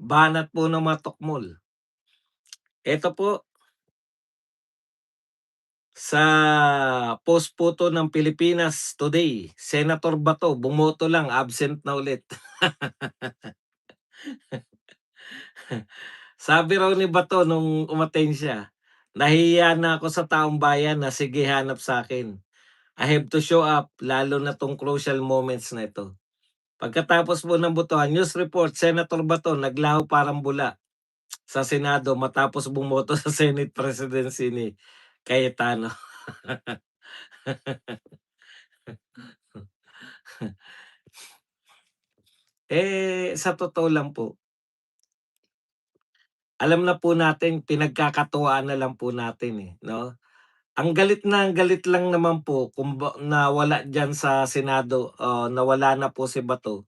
Banat po ng mga tukmol. Eto po, sa post po 'to ng Pilipinas Today, Senator Bato bumoto lang, absent na ulit. Sabi raw ni Bato nung umattend siya, "Nahihiya na ako sa taong bayan na sige hanap sa'kin. I have to show up lalo na 'tong crucial moments na ito." Pagkatapos po ng botohan, news report, Senator Bato naglaho parang bula sa Senado matapos bumoto sa Senate presidency ni Cayetano. Sa totoo lang po, alam na po natin pinagkakatuwaan na lang po natin, 'no? Ang galit lang naman po kung na wala diyan sa Senado, nawala na po si Bato.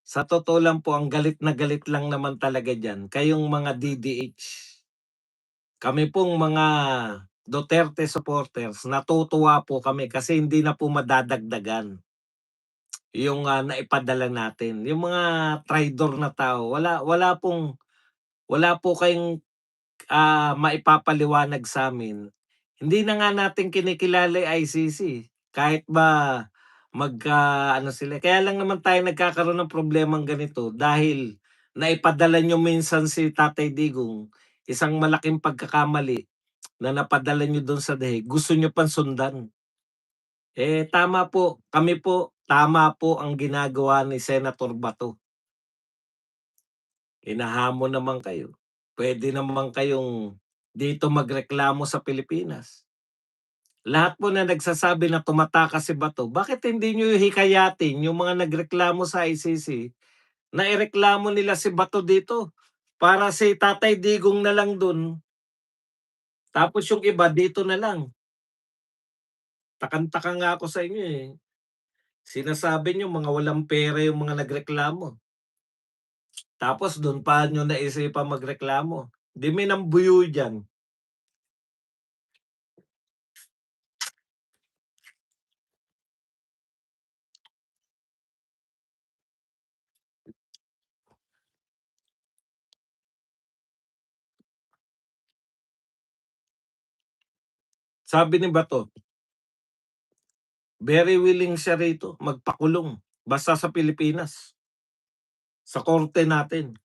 Sa totoo lang po ang galit na galit lang naman talaga diyan kayong mga DDH. Kami pong mga Duterte supporters natutuwa po kami kasi hindi na po madadagdagan yung, naipadala natin. Yung mga traidor na tao wala po kayong, maipapaliwanag sa'min. Hindi na nga natin kinikilala yung ICC kahit ba ano sila kaya lang naman tayo nagkakaroon ng problemang ganito dahil naipadala niyo minsan si Tatay Digong, isang malaking pagkakamali na napadala niyo dun sa dahig, gusto niyo pang sundan. Tama po, kami po, tama po ang ginagawa ni Senator Bato. Hinahamon naman kayo. Puwede naman kayong dito magreklamo sa Pilipinas. Lahat po na nagsasabi na tumatakas si Bato, bakit hindi niyo hikayatin yung mga nagreklamo sa ICC na ireklamo nila si Bato dito para si Tatay Digong na lang dun, tapos yung iba dito na lang. Takang-taka nga ako sa inyo, eh. Sinasabi niyo mga walang pera yung mga nagreklamo, tapos dun pa niyo naisipang magreklamo. 'Di may nambuyo diyan. Sabi ni Bato, very willing siya rito magpakulong basta sa Pilipinas, sa korte natin.